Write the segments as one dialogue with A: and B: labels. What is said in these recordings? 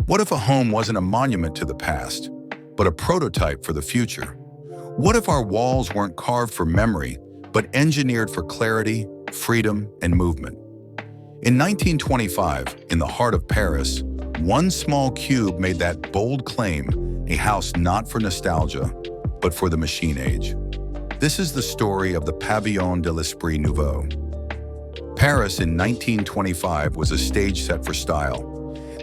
A: What if a home wasn't a monument to the past, but a prototype for the future? What if our walls weren't carved for memory, but engineered for clarity, freedom, and movement? In 1925, in the heart of Paris, one small cube made that bold claim, a house not for nostalgia, but for the machine age. This is the story of the Pavillon de l'Esprit Nouveau. Paris in 1925 was a stage set for style.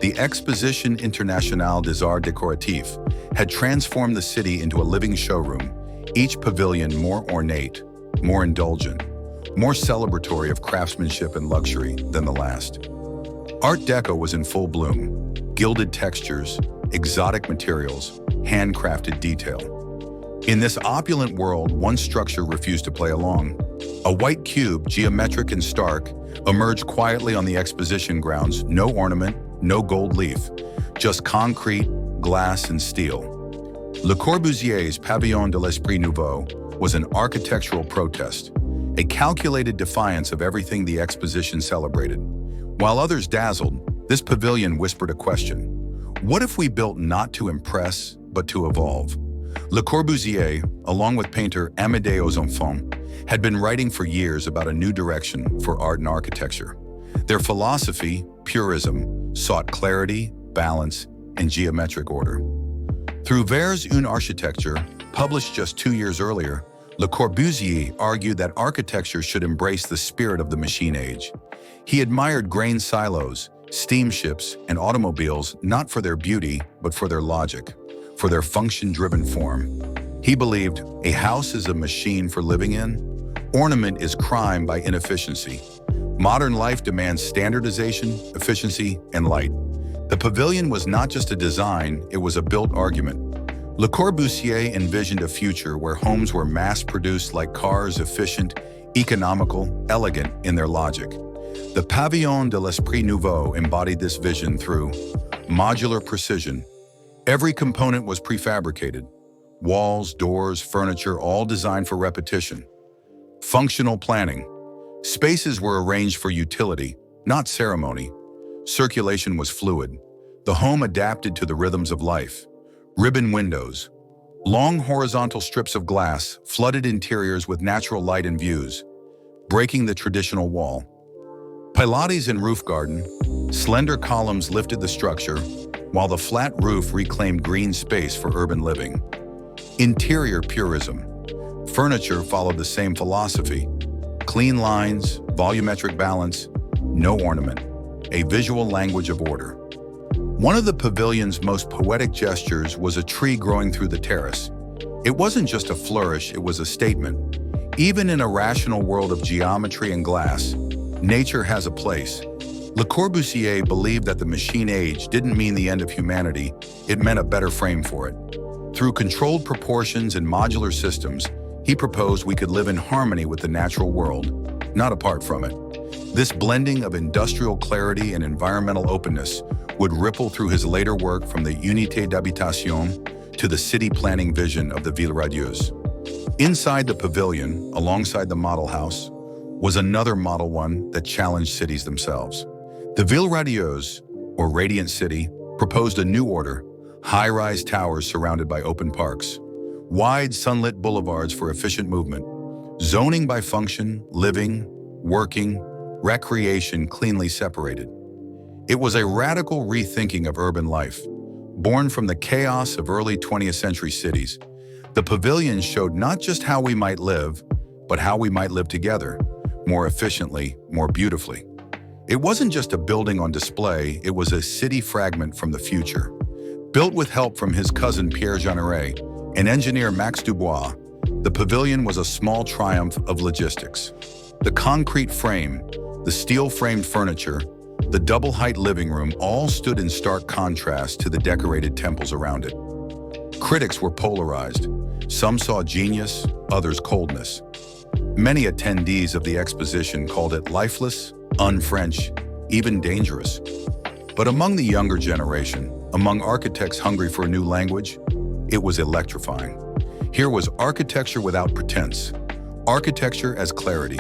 A: The Exposition Internationale des Arts Décoratifs had transformed the city into a living showroom, each pavilion more ornate, more indulgent, more celebratory of craftsmanship and luxury than the last. Art Deco was in full bloom, gilded textures, exotic materials, handcrafted detail. In this opulent world, one structure refused to play along. A white cube, geometric and stark, emerged quietly on the exposition grounds, no ornament, no gold leaf, just concrete, glass, and steel. Le Corbusier's Pavillon de l'Esprit Nouveau was an architectural protest, a calculated defiance of everything the exposition celebrated. While others dazzled, this pavilion whispered a question. What if we built not to impress, but to evolve? Le Corbusier, along with painter Amédée aux Enfants, had been writing for years about a new direction for art and architecture. Their philosophy, purism, sought clarity, balance, and geometric order. Through Vers une architecture, published just 2 years earlier, Le Corbusier argued that architecture should embrace the spirit of the machine age. He admired grain silos, steamships, and automobiles not for their beauty, but for their logic, for their function-driven form. He believed a house is a machine for living in, ornament is crime by inefficiency. Modern life demands standardization, efficiency, and light. The pavilion was not just a design, it was a built argument. Le Corbusier envisioned a future where homes were mass-produced like cars, efficient, economical, elegant in their logic. The Pavillon de l'Esprit Nouveau embodied this vision through modular precision. Every component was prefabricated. Walls, doors, furniture, all designed for repetition. Functional planning. Spaces were arranged for utility, not ceremony. Circulation was fluid. The home adapted to the rhythms of life. Ribbon windows. Long horizontal strips of glass flooded interiors with natural light and views, breaking the traditional wall. Pilates and roof garden. Slender columns lifted the structure, while the flat roof reclaimed green space for urban living. Interior purism. Furniture followed the same philosophy. Clean lines, volumetric balance, no ornament, a visual language of order. One of the pavilion's most poetic gestures was a tree growing through the terrace. It wasn't just a flourish, it was a statement. Even in a rational world of geometry and glass, nature has a place. Le Corbusier believed that the machine age didn't mean the end of humanity, it meant a better frame for it. Through controlled proportions and modular systems, he proposed we could live in harmony with the natural world, not apart from it. This blending of industrial clarity and environmental openness would ripple through his later work from the Unité d'habitation to the city planning vision of the Ville radieuse. Inside the pavilion, alongside the model house, was another model one that challenged cities themselves. The Ville radieuse, or radiant city, proposed a new order, high-rise towers surrounded by open parks, wide sunlit boulevards for efficient movement, zoning by function, living, working, recreation cleanly separated. It was a radical rethinking of urban life. Born from the chaos of early 20th century cities, the pavilion showed not just how we might live, but how we might live together, more efficiently, more beautifully. It wasn't just a building on display, it was a city fragment from the future. Built with help from his cousin Pierre Jeanneret and engineer Max Dubois, the pavilion was a small triumph of logistics. The concrete frame, the steel-framed furniture, the double-height living room all stood in stark contrast to the decorated temples around it. Critics were polarized. Some saw genius, others coldness. Many attendees of the exposition called it lifeless, un-French, even dangerous. But among the younger generation, among architects hungry for a new language, it was electrifying. Here was architecture without pretense, architecture as clarity.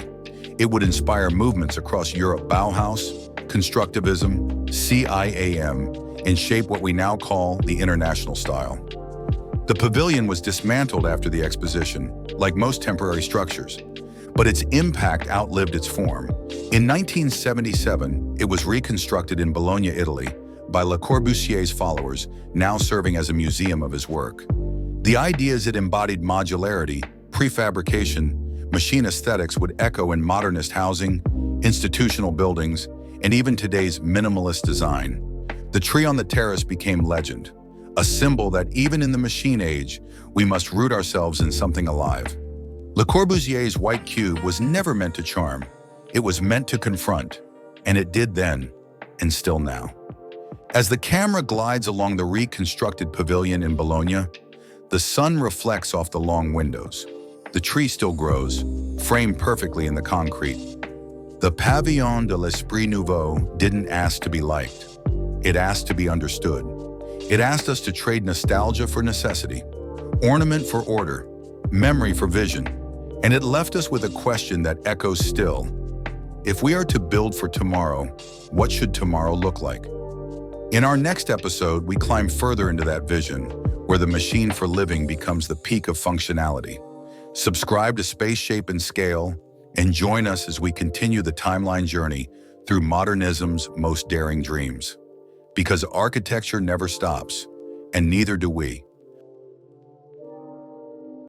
A: It would inspire movements across Europe: Bauhaus, constructivism, CIAM, and shaped what we now call the international style. The pavilion was dismantled after the Exposition, like most temporary structures, but its impact outlived its form. In 1977, it was reconstructed in Bologna, Italy, by Le Corbusier's followers, now serving as a museum of his work. The ideas it embodied modularity, prefabrication, machine aesthetics would echo in modernist housing, institutional buildings, and even today's minimalist design. The tree on the terrace became legend, a symbol that even in the machine age, we must root ourselves in something alive. Le Corbusier's white cube was never meant to charm. It was meant to confront, and it did then, and still now. As the camera glides along the reconstructed pavilion in Bologna, the sun reflects off the long windows. The tree still grows, framed perfectly in the concrete. The Pavillon de l'Esprit Nouveau didn't ask to be liked. It asked to be understood. It asked us to trade nostalgia for necessity, ornament for order, memory for vision, and it left us with a question that echoes still. If we are to build for tomorrow, what should tomorrow look like? In our next episode, we climb further into that vision, where the machine for living becomes the peak of functionality. Subscribe to Space Shape and Scale, and join us as we continue the timeline journey through modernism's most daring dreams. Because architecture never stops, and neither do we.